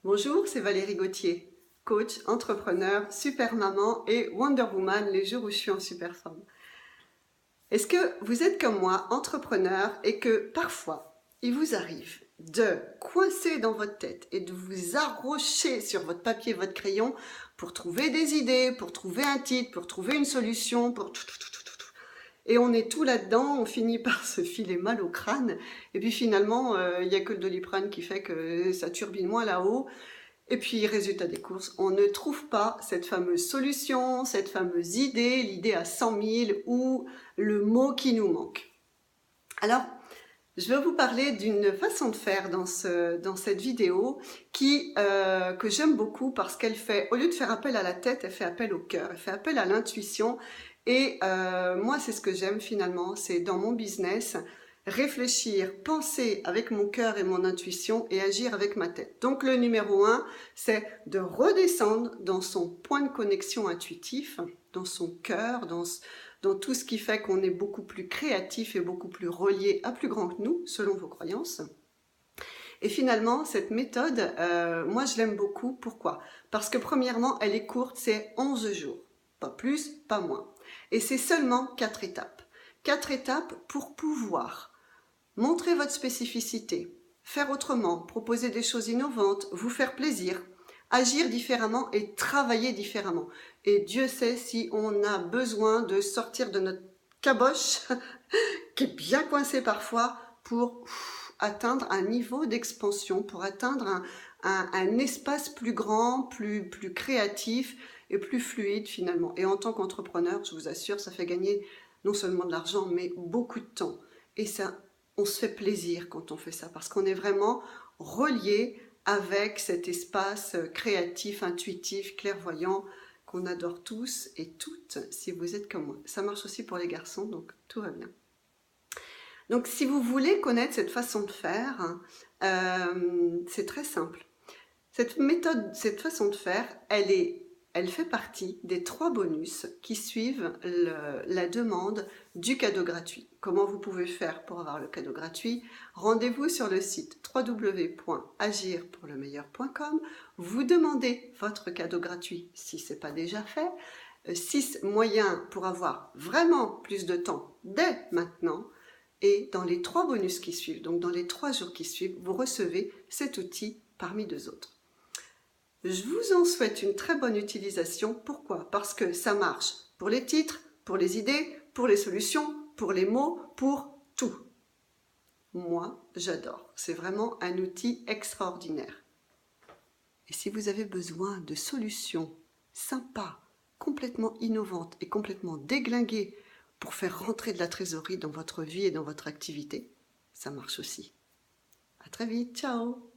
Bonjour, c'est Valérie Gauthier, coach, entrepreneur, super maman et Wonder Woman les jours où je suis en super forme. Est-ce que vous êtes comme moi, entrepreneur, et que parfois, il vous arrive de coincer dans votre tête et de vous arrocher sur votre papier, votre crayon pour trouver des idées, pour trouver un titre, pour trouver une solution, pour tout. Et on est tout là-dedans, on finit par se filer mal au crâne, et puis finalement, il n'y a que le Doliprane qui fait que ça turbine moins là-haut. Et puis, résultat des courses, on ne trouve pas cette fameuse solution, cette fameuse idée, l'idée à 100 000 ou le mot qui nous manque. Alors, je vais vous parler d'une façon de faire dans cette vidéo que j'aime beaucoup parce qu'elle fait, au lieu de faire appel à la tête, elle fait appel au cœur, elle fait appel à l'intuition. Et moi, c'est ce que j'aime finalement, c'est dans mon business, réfléchir, penser avec mon cœur et mon intuition et agir avec ma tête. Donc le numéro 1, c'est de redescendre dans son point de connexion intuitif, dans son cœur, dans tout ce qui fait qu'on est beaucoup plus créatif et beaucoup plus relié à plus grand que nous, selon vos croyances. Et finalement, cette méthode, moi je l'aime beaucoup. Pourquoi? Parce que premièrement, elle est courte, c'est 11 jours. Pas plus, pas moins. Et c'est seulement 4 étapes. 4 étapes pour pouvoir montrer votre spécificité, faire autrement, proposer des choses innovantes, vous faire plaisir, agir différemment et travailler différemment. Et Dieu sait si on a besoin de sortir de notre caboche, qui est bien coincée parfois, pour atteindre un niveau d'expansion, pour atteindre un espace plus grand, plus créatif et plus fluide finalement. Et en tant qu'entrepreneur, je vous assure, ça fait gagner non seulement de l'argent, mais beaucoup de temps. Et ça, on se fait plaisir quand on fait ça, parce qu'on est vraiment relié avec cet espace créatif, intuitif, clairvoyant, qu'on adore tous et toutes, si vous êtes comme moi. Ça marche aussi pour les garçons, donc tout va bien. Donc si vous voulez connaître cette façon de faire, c'est très simple. Cette méthode, cette façon de faire, elle fait partie des 3 bonus qui suivent la demande du cadeau gratuit. Comment vous pouvez faire pour avoir le cadeau gratuit? Rendez-vous sur le site www.agirpourlemeilleur.com. Vous demandez votre cadeau gratuit si ce n'est pas déjà fait. 6 moyens pour avoir vraiment plus de temps dès maintenant. Et dans les 3 bonus qui suivent, donc dans les 3 jours qui suivent, vous recevez cet outil parmi 2 autres. Je vous en souhaite une très bonne utilisation. Pourquoi? Parce que ça marche pour les titres, pour les idées, pour les solutions, pour les mots, pour tout. Moi, j'adore. C'est vraiment un outil extraordinaire. Et si vous avez besoin de solutions sympas, complètement innovantes et complètement déglinguées pour faire rentrer de la trésorerie dans votre vie et dans votre activité, ça marche aussi. À très vite, ciao!